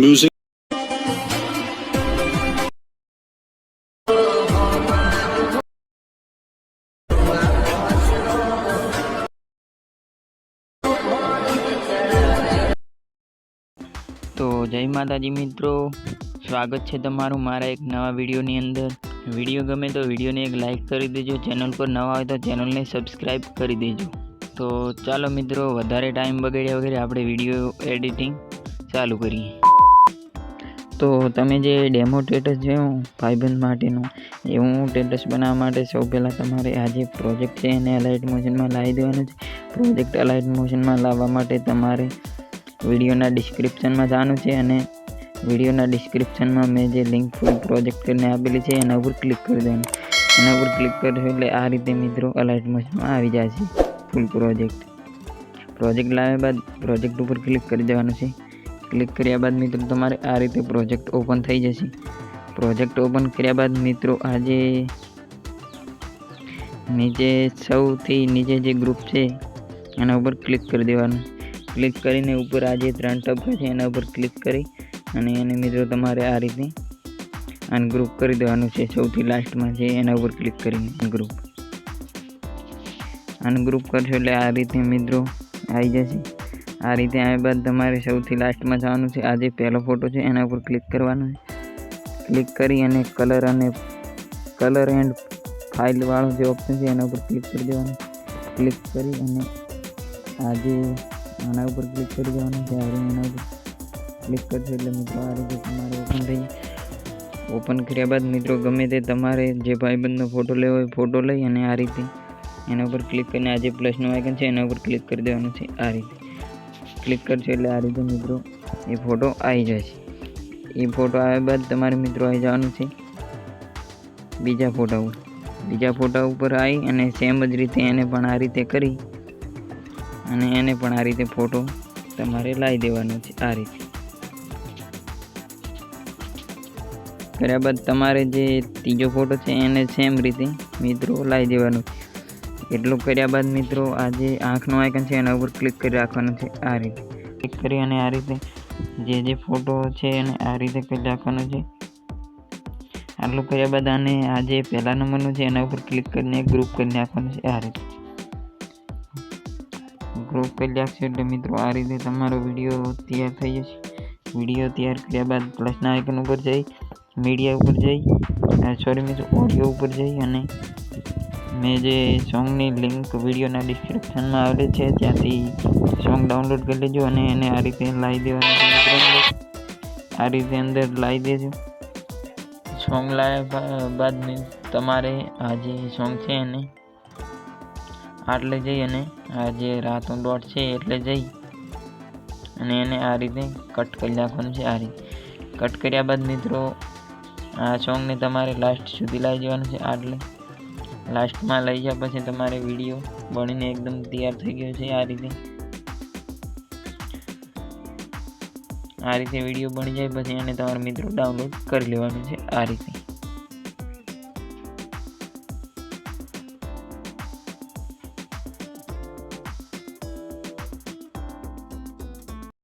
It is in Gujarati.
music. તો જય માતાજી મિત્રો, સ્વાગત છે તમારું મારા એક નવા વિડીયોની અંદર. વિડીયો ગમે તો વિડીયોને એક લાઇક કરી દેજો, ચેનલ પર નવા હોય તો ચેનલને સબસ્ક્રાઈબ કરી દેજો. તો ચાલો મિત્રો, વધારે ટાઈમ બગાડ્યા વગર આપણે વિડીયો એડિટિંગ ચાલુ કરીએ. તો તમે જે ડેમો સ્ટેટસ જોયું ભાઈબંધ માટેનું, એવું સ્ટેટસ બનાવવા માટે સૌ પહેલાં તમારે આ જે પ્રોજેક્ટ છે એને અલાઇટ મોશનમાં લાવી દેવાનું છે. પ્રોજેક્ટ અલાઇટ મોશનમાં લાવવા માટે તમારે વિડીયોના ડિસ્ક્રિપ્શનમાં જવાનું છે અને વિડીયોના ડિસ્ક્રિપ્શનમાં મેં જે લિંક ફૂલ પ્રોજેક્ટ કરીને આપેલી છે એના ઉપર ક્લિક કરી દેવાનું. એના ઉપર ક્લિક કરશો એટલે આ રીતે મિત્રો અલાઇટ મોશનમાં આવી જાય છે ફૂલ પ્રોજેક્ટ લાવ્યા બાદ પ્રોજેક્ટ ઉપર ક્લિક કરી દેવાનું છે. ક્લિક કર્યા બાદ મિત્રો તમારે આ રીતે પ્રોજેક્ટ ઓપન થઈ જશે. પ્રોજેક્ટ ઓપન કર્યા બાદ મિત્રો આજે નીચે સૌથી નીચે જે ગ્રુપ છે એના ઉપર ક્લિક કરી દેવાનું. ક્લિક કરીને ઉપર આ જે 3 ટપકા છે એના ઉપર ક્લિક કરી અને એને મિત્રો તમારે આ રીતે અનગ્રુપ કરી દેવાનું છે. સૌથી લાસ્ટમાં છે એના ઉપર ક્લિક કરીને અનગ્રુપ કરશો એટલે આ રીતે મિત્રો આવી જશે. આ રીતે આવ્યા બાદ તમારે સૌથી લાસ્ટમાં જવાનું છે. આ જે પહેલો ફોટો છે એના ઉપર ક્લિક કરવાનો છે. ક્લિક કરી અને કલર એન્ડ ફાઇલ વાળો જે ઓપ્શન છે એના ઉપર ક્લિક કરી દેવાનું. ક્લિક કરી અને આ જે આના ઉપર ક્લિક કરી દેવાનું છે. એના ઉપર ક્લિક કરશો એટલે મિત્રો આ રીતે તમારે ઓપન થઈ. ઓપન કર્યા બાદ મિત્રો ગમે તે તમારે જે ભાઈબંધનો ફોટો લેવો હોય ફોટો લઈ અને આ રીતે એના ઉપર ક્લિક કરીને આ જે પ્લસનું આઇકન છે એના ઉપર ક્લિક કરી દેવાનું છે. આ રીતે ક્લિક કરશો એટલે આ રીતે મિત્રો એ ફોટો આવી જશે. એ ફોટો આવ્યા બાદ તમારે મિત્રો આવી જવાનું છે બીજા ફોટા ઉપર આવી અને સેમ જ રીતે એને પણ આ રીતે કરી અને એને પણ આ રીતે ફોટો તમારે લાવી દેવાનો છે. આ રીતે કર્યા બાદ તમારે જે ત્રીજો ફોટો છે એને સેમ રીતે મિત્રો લાવી દેવાનો છે. એટલું કર્યા બાદ મિત્રો આ જે આંખનું આઇકન છે એના ઉપર ક્લિક કરી રાખવાનું છે. આ રીતે ક્લિક કરી અને આ રીતે જે ફોટો છે એને આ રીતે કરી રાખવાનો છે. આટલું કર્યા બાદ આને આ જે પહેલા નંબરનું છે એના ઉપર ક્લિક કરીને ગ્રુપ કરી નાખવાનું છે. આ રીતે ગ્રુપ કરી નાખશો એટલે મિત્રો આ રીતે તમારો વિડીયો તૈયાર થઈ જશે. વિડીયો તૈયાર કર્યા બાદ પ્લસના આઇકન ઉપર જઈ મીડિયા ઉપર જઈ ઓડિયો ઉપર જઈ અને મેં જે સોંગની લિંક વિડીયોના ડિસ્ક્રિપ્શનમાં આવેલી છે ત્યાંથી સોંગ ડાઉનલોડ કરી લેજો અને એને આ રીતે લાવી દેવાનું છે. આ રીતે અંદર લાવી દેજો. સોંગ લાવ્યા બાદ તમારે આ જે સોંગ છે એને આટલે જઈ અને આ જે રાતો ડોટ છે એટલે જઈ અને એને આ રીતે કટ કરી નાખવાનું છે. આ રીતે કટ કર્યા બાદ મિત્રો આ સોંગને તમારે લાસ્ટ સુધી લાવી જવાનું છે. આટલે લાસ્ટમાં લઈ જાય પછી તમારે વિડીયો બનીને એકદમ તૈયાર થઈ ગયો છે. આ રીતે વિડીયો બની જાય પછી એને તમારા મિત્રો ડાઉનલોડ કરી લેવાનું છે. આ રીતે